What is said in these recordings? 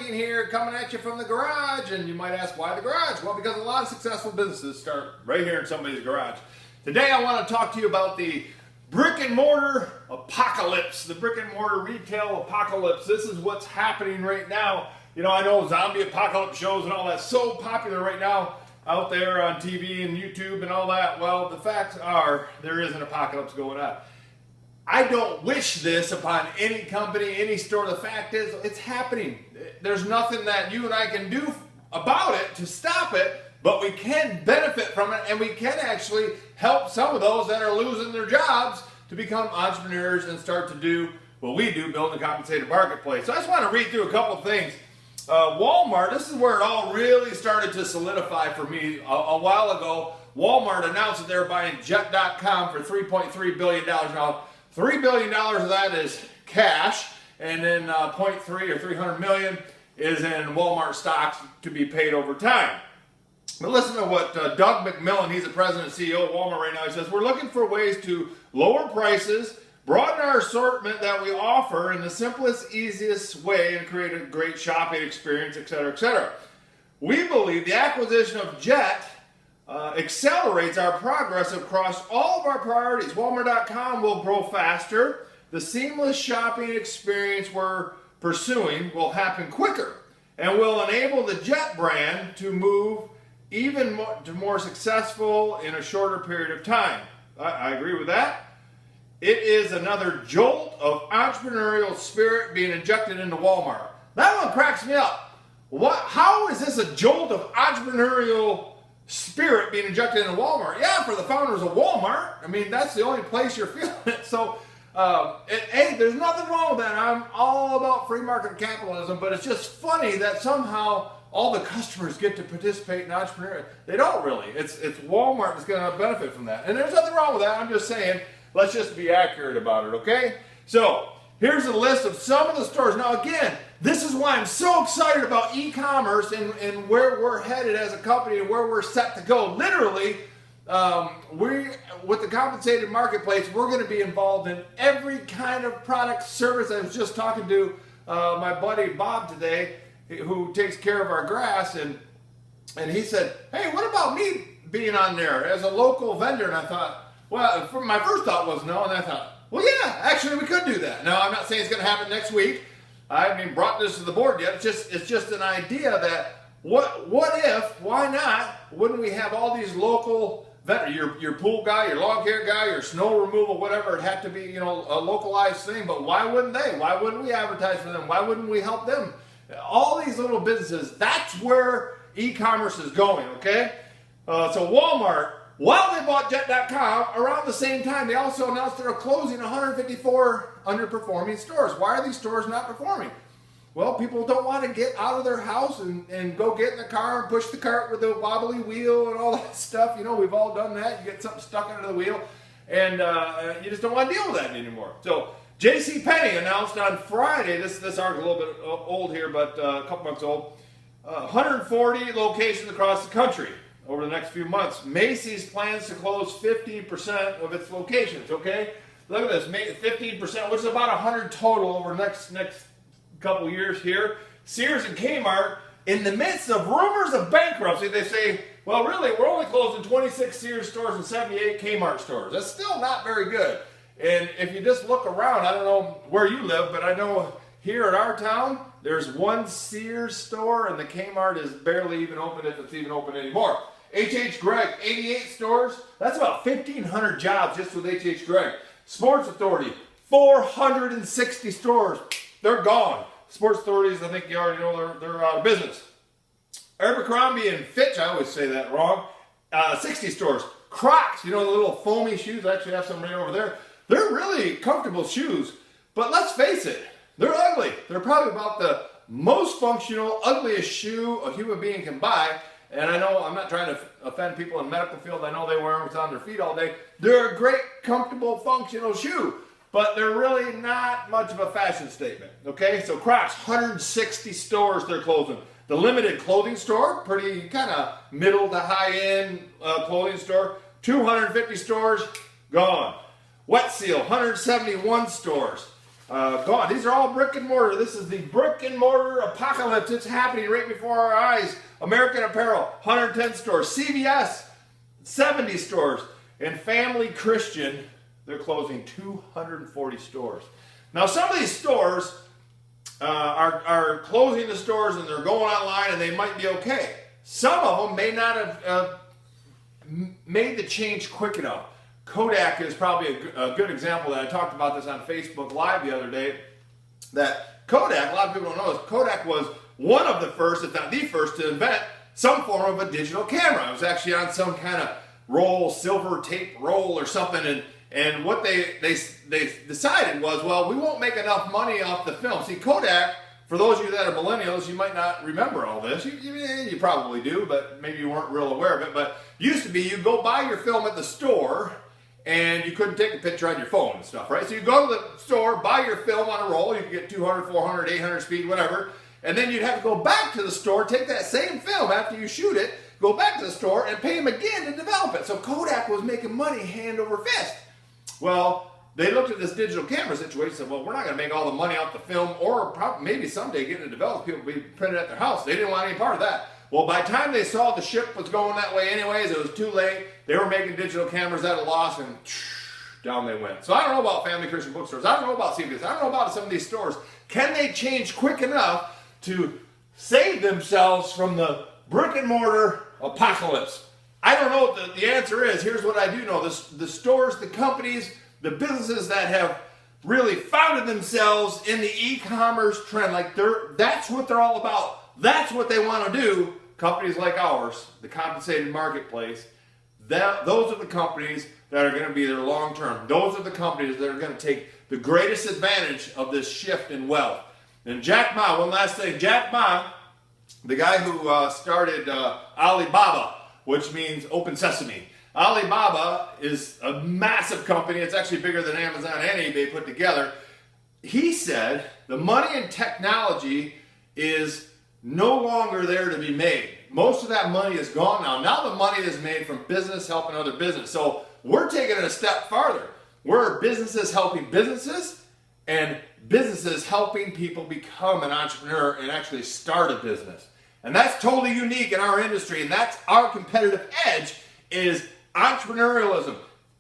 Viking here, coming at you from the garage. And you might ask, why the garage? Well, because a lot of successful businesses start right here in somebody's garage. Today I want to talk to you about the brick and mortar apocalypse, the brick and mortar retail apocalypse. This is what's happening right now. You know, I know zombie apocalypse shows and all that's so popular right now out there on TV and YouTube and all that. Well, the facts are there is an apocalypse going on. I don't wish this upon any company, any store. The fact is, it's happening. There's nothing that you and I can do about it to stop it, but we can benefit from it, and we can actually help some of those that are losing their jobs to become entrepreneurs and start to do what we do, build a compensated marketplace. So I just want to read through a couple of things. Walmart, this is where it all really started to solidify for me. A while ago, Walmart announced that they're buying Jet.com for $3.3 billion. Now, $3 billion of that is cash, and then 0.3 or 300 million is in Walmart stocks to be paid over time. But listen to what Doug McMillan, he's the president and CEO of Walmart right now, he says, we're looking for ways to lower prices, broaden our assortment that we offer in the simplest, easiest way, and create a great shopping experience, etc., etc. We believe the acquisition of Jet accelerates our progress across all of our priorities. Walmart.com will grow faster. The seamless shopping experience we're pursuing will happen quicker and will enable the Jet brand to move even more successful in a shorter period of time. I agree with that. It is another jolt of entrepreneurial spirit being injected into Walmart. That one cracks me up. How is this a jolt of entrepreneurial spirit being injected into Walmart? Yeah, for the founders of Walmart. I mean, that's the only place you're feeling it. So, hey, there's nothing wrong with that. I'm all about free market capitalism, but it's just funny that somehow all the customers get to participate in entrepreneurship. They don't really. It's Walmart that's going to benefit from that. And there's nothing wrong with that. I'm just saying, let's just be accurate about it, okay? So, here's a list of some of the stores. Now, again, this is why I'm so excited about e-commerce and where we're headed as a company and where we're set to go. Literally, with the compensated marketplace, we're going to be involved in every kind of product, service. I was just talking to my buddy Bob today, who takes care of our grass, and he said, hey, what about me being on there as a local vendor? And I thought, well, my first thought was no, and I thought, well, yeah, actually we could do that. Now, I'm not saying it's going to happen next week. I haven't even brought this to the board yet. It's just an idea that what if, why not, wouldn't we have all these local vendors, your pool guy, your lawn care guy, your snow removal, whatever, it had to be, you know, a localized thing, but why wouldn't they? Why wouldn't we advertise for them? Why wouldn't we help them? All these little businesses, that's where e-commerce is going, okay? So Walmart, while they bought Jet.com, around the same time, they also announced they're closing 154 underperforming stores. Why are these stores not performing? Well, people don't want to get out of their house and go get in the car and push the cart with the wobbly wheel and all that stuff. You know, we've all done that. You get something stuck under the wheel, and you just don't want to deal with that anymore. So JCPenney announced on Friday, this article a little bit old here, but a couple months old, 140 locations across the country over the next few months. Macy's plans to close 15% of its locations, okay? Look at this, 15%, which is about 100 total over the next couple years here. Sears and Kmart, in the midst of rumors of bankruptcy, they say, well, really, we're only closing 26 Sears stores and 78 Kmart stores. That's still not very good. And if you just look around, I don't know where you live, but I know here in our town, there's one Sears store, and the Kmart is barely even open, if it's even open anymore. H.H. Gregg, 88 stores. That's about 1,500 jobs just with H.H. Gregg. Sports Authority, 460 stores. They're gone. Sports Authorities, I think you already know, they're out of business. Abercrombie and Fitch, I always say that wrong, 60 stores. Crocs, you know, the little foamy shoes. I actually have some right over there. They're really comfortable shoes, but let's face it, they're ugly. They're probably about the most functional, ugliest shoe a human being can buy. And I know I'm not trying to offend people in the medical field. I know they wear them on their feet all day. They're a great, comfortable, functional shoe, but they're really not much of a fashion statement, okay? So Crocs, 160 stores they're closing. The Limited Clothing Store, pretty kind of middle to high-end clothing store, 250 stores, gone. Wet Seal, 171 stores. gone. These are all brick and mortar. This is the brick and mortar apocalypse. It's happening right before our eyes. American Apparel, 110 stores. CVS, 70 stores. And Family Christian, they're closing 240 stores. Now, some of these stores are closing the stores and they're going online and they might be okay. Some of them may not have made the change quick enough. Kodak is probably a good example that I talked about this on Facebook Live the other day. That Kodak, a lot of people don't know this, Kodak was one of the first, if not the first, to invent some form of a digital camera. It was actually on some kind of roll, silver tape roll or something, and what they decided was, well, we won't make enough money off the film. See, Kodak, for those of you that are millennials, you might not remember all this. You probably do, but maybe you weren't real aware of it. But used to be, you go buy your film at the store, and you couldn't take a picture on your phone and stuff, right? So you go to the store, buy your film on a roll, you could get 200, 400, 800 speed, whatever, and then you'd have to go back to the store, take that same film after you shoot it, go back to the store, and pay them again to develop it. So Kodak was making money hand over fist. Well, they looked at this digital camera situation and said, well, we're not going to make all the money off the film, or probably maybe someday getting it developed, people will be printed at their house. They didn't want any part of that. Well, by the time they saw the ship was going that way anyways, it was too late. They were making digital cameras at a loss, and down they went. So I don't know about Family Christian bookstores. I don't know about CVS. I don't know about some of these stores. Can they change quick enough to save themselves from the brick and mortar apocalypse? I don't know what the answer is. Here's what I do know. The stores, the companies, the businesses that have really founded themselves in the e-commerce trend, that's what they're all about. That's what they want to do. Companies like ours, the compensated marketplace, those are the companies that are going to be there long term. Those are the companies that are going to take the greatest advantage of this shift in wealth. And Jack Ma, one last thing. Jack Ma, the guy who started Alibaba, which means open sesame. Alibaba is a massive company. It's actually bigger than Amazon and eBay put together. He said the money and technology is no longer there to be made. Most of that money is gone now. Now the money is made from business helping other business. So we're taking it a step farther. We're businesses helping businesses, and businesses helping people become an entrepreneur and actually start a business. And that's totally unique in our industry, and that's our competitive edge, is entrepreneurialism,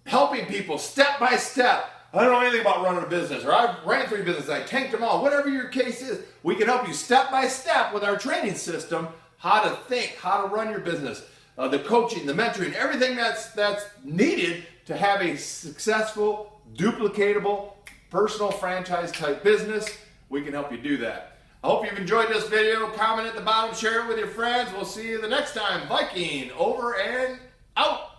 helping people step by step. I don't know anything about running a business, or I've ran 3 businesses, I tanked them all. Whatever your case is, we can help you step by step with our training system, how to think, how to run your business, the coaching, the mentoring, everything that's needed to have a successful, duplicatable, personal franchise type business. We can help you do that. I hope you've enjoyed this video. Comment at the bottom, share it with your friends. We'll see you the next time. Viking, over and out.